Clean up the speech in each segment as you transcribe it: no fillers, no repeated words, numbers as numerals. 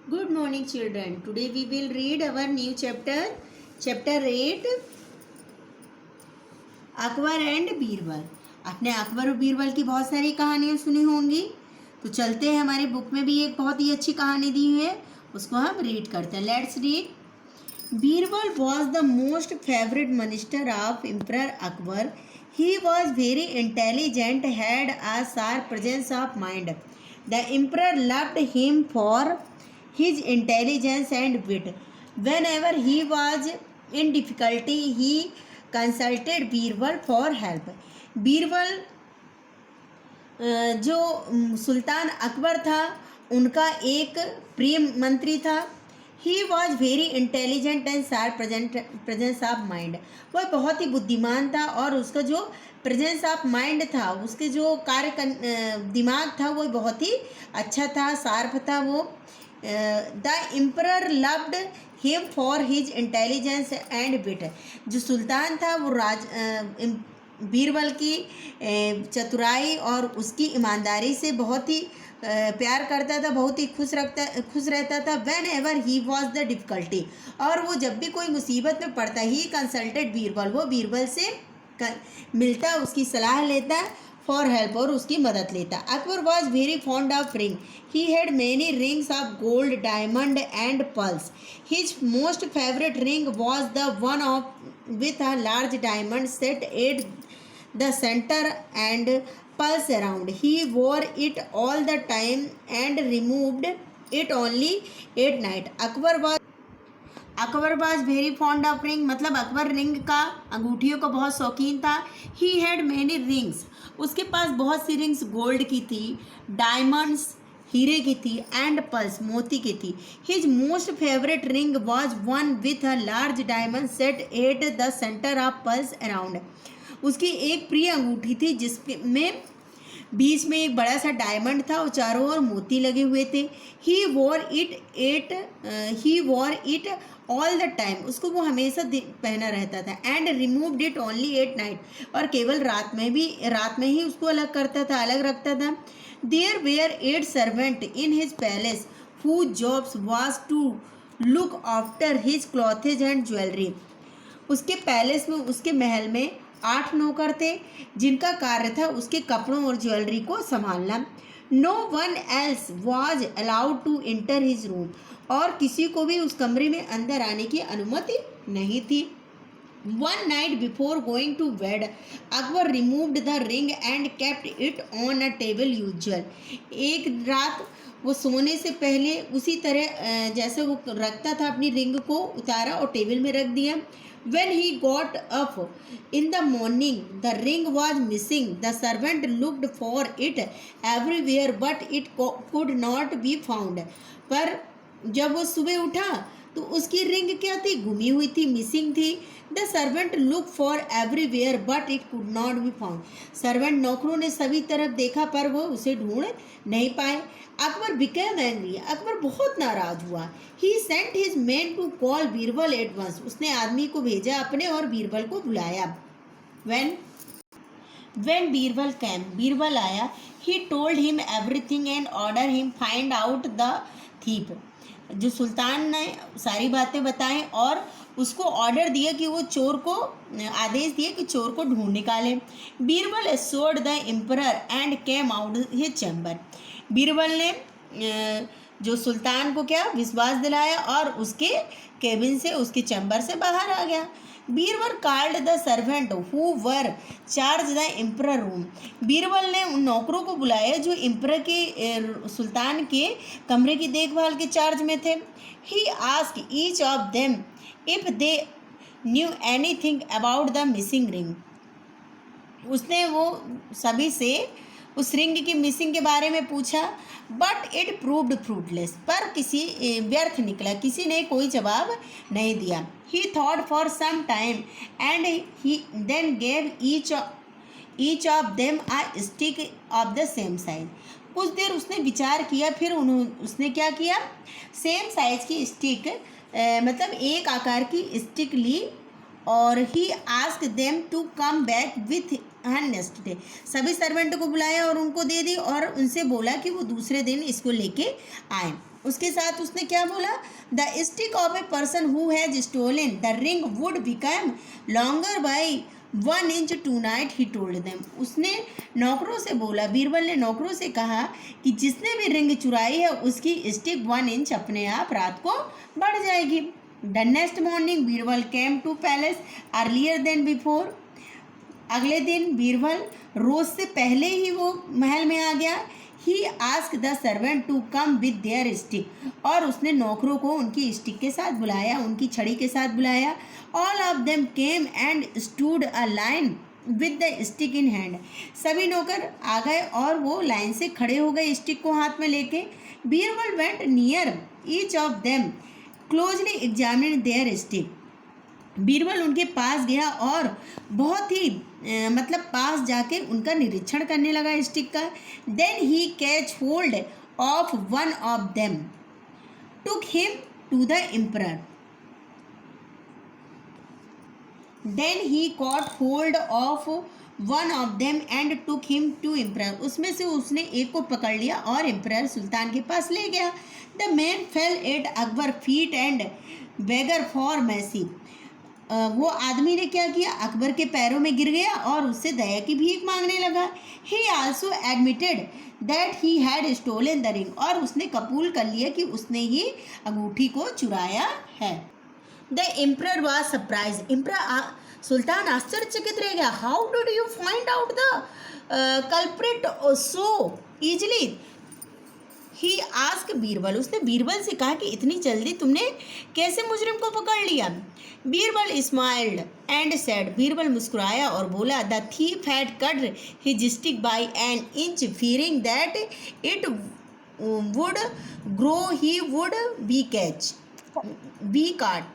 Good morning, children. Today we will read our new chapter 8, Akbar and Birbal. आपने अकबर और बीरबल की बहुत सारी कहानियाँ सुनी होंगी, तो चलते हैं, हमारी बुक में भी एक बहुत ही अच्छी कहानी दी हुई है, उसको हम रीड करते हैं। Let's read. Birbal was the most favourite minister of emperor Akbar. He was very intelligent, had a sharp presence of mind. The emperor loved him for his intelligence and wit. Whenever he was in difficulty, he consulted Birbal for help. Birbal जो सुल्तान अकबर था उनका एक प्रिय मंत्री था। He was very intelligent and sharp presence of mind. वह बहुत ही बुद्धिमान था और उसका जो प्रेजेंस ऑफ माइंड था, उसके जो दिमाग था वो बहुत ही अच्छा था, शार्प था वो। The emperor loved him for his intelligence and wit. जो सुल्तान था वो बीरबल की चतुराई और उसकी ईमानदारी से बहुत ही प्यार करता था, बहुत ही खुश रहता था। When ever he was the difficulty, और वो जब भी कोई मुसीबत में पड़ता ही कंसल्टेड बीरबल, वो बीरबल से मिलता, उसकी सलाह लेता फॉर हेल्प और उसकी मदद लेता। Akbar was very fond of ring. He had many rings of gold, diamond and pearls. His most favourite ring was the one of with a large diamond set at the center and pulse around. He wore it all the time and removed it only at night. Akbar was very fond of ring, मतलब Akbar ring का, अंगूठियों का बहुत शौकीन था। He had many rings, उसके पास बहुत सी rings gold की थी, डायमंड्स हीरे की थी, एंड पर्ल्स मोती की थी। His most favourite ring was one with a large diamond set at the centre of pearls around. उसकी एक प्रिय अंगूठी थी जिसमें बीच में एक बड़ा सा डायमंड था और चारों ओर मोती लगे हुए थे। He wore it all the time, उसको वो हमेशा पहना रहता था। And removed it only at night, और केवल रात में ही उसको अलग रखता था। There were 8 servant in his palace whose jobs was to look after his clothes and jewelry. उसके पैलेस में, उसके महल में 8 नौकर थे जिनका कार्य था उसके कपड़ों और ज्वेलरी को संभालना। No one else was allowed to enter his room, और किसी को भी उस कमरे में अंदर आने की अनुमति नहीं थी। One night before going to bed, Akbar removed the ring and kept it on a table usual. एक रात वो सोने से पहले उसी तरह जैसे वो रखता था अपनी रिंग को उतारा और टेबल में रख दिया। When he got up in the morning, the ring was missing. The servant looked for it everywhere, but it could not be found. पर जब वो सुबह उठा तो उसकी रिंग क्या थी? गुमी हुई थी, मिसिंग थी। The servant look for everywhere but it could not be found. Servant नौकरों ने सभी तरफ देखा पर वो उसे ढूंढ नहीं पाए। अकबर बिकेम एंग्री, अकबर बहुत नाराज हुआ। He sent his man to call Birbal at once, उसने आदमी को भेजा अपने और बीरबल को बुलाया। When बीरबल कैम, बीरबल आया, he told him everything and order him find out the thief. जो सुल्तान ने सारी बातें बताएं और उसको ऑर्डर दिया कि वो चोर को, आदेश दिया कि चोर को ढूंढ निकाले। Birbal assured the emperor and came out his chamber. Birbal ने जो सुल्तान को क्या विश्वास दिलाया और उसके केबिन से, उसके चैम्बर से बाहर आ गया। Birbal called the servant who were charge the emperor room. Birbal ने उन नौकरों को बुलाया जो एम्परर के, सुल्तान के कमरे की देखभाल के चार्ज में थे। He asked each of them if they knew anything about the missing ring. उसने वो सभी से उस रिंग की मिसिंग के बारे में पूछा, बट इट प्रूव्ड फ्रूटलेस, पर किसी व्यर्थ निकला, किसी ने कोई जवाब नहीं दिया। He thought for some time and he then gave each of them a stick of the same size. कुछ देर उसने विचार किया, फिर उसने क्या किया, सेम साइज की स्टिक, मतलब एक आकार की स्टिक ली और he ask them to come back with her next day. सभी सर्वेंट को बुलाया और उनको दे दी और उनसे बोला कि वो दूसरे दिन इसको लेके आए. उसके साथ उसने क्या बोला, the stick of a person who has stolen the ring would become longer by 1 inch tonight, he told them. उसने नौकरों से बोला, बीरबल ने नौकरों से कहा कि जिसने भी रिंग चुराई है उसकी स्टिक 1 इंच अपने आप रात को बढ़ जाएगी। The next morning Birbal came to palace earlier than before. अगले दिन बीरबल रोज से पहले ही वो महल में आ गया। He ask the servant to come with their stick, और उसने नौकरों को उनकी स्टिक के साथ बुलाया, उनकी छड़ी के साथ बुलाया। All of them came and stood a line with the stick in hand. सभी नौकर आ गए और वो लाइन से खड़े हो गए स्टिक को हाथ में लेके। Birbal went near each of them closely examine their stick. Birbal उनके पास गया और बहुत ही मतलब पास जाके उनका निरीक्षण करने लगा स्टिक का। Then he catch hold of one of them took him to the emperor. Then he caught hold of one of them and took him to emperor. उसमें से उसने एक को पकड़ लिया और एम्परर सुल्तान के पास ले गया। The man fell at Akbar feet and begged for mercy. वो आदमी ने क्या किया, अकबर के पैरों में गिर गया और उससे दया की भीख मांगने लगा। He also admitted that he had stolen the ring, और उसने कबूल कर लिया कि उसने ही अंगूठी को चुराया है। The emperor was surprise. सुल्तान आश्चर्यचकित रह गया। How did you find out the culprit so easily, he ask Birbal. उसने बीरबल से कहा कि इतनी जल्दी तुमने कैसे मुजरिम को पकड़ लिया। Birbal smiled and said. Birbal मुस्कुराया और बोला, the thief had cut his stick by an inch fearing that it would grow he would be caught.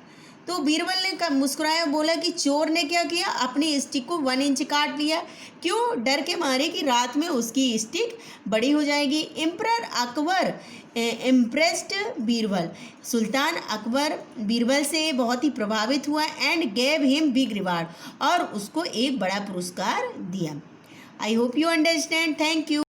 तो बीरबल ने मुस्कुराया, बोला कि चोर ने क्या किया, अपनी स्टिक को 1 इंच काट लिया। क्यों? डर के मारे कि रात में उसकी स्टिक बड़ी हो जाएगी। Emperor Akbar impressed Birbal. सुल्तान अकबर बीरबल से बहुत ही प्रभावित हुआ and gave him big reward, और उसको एक बड़ा पुरस्कार दिया। I hope you understand. Thank you.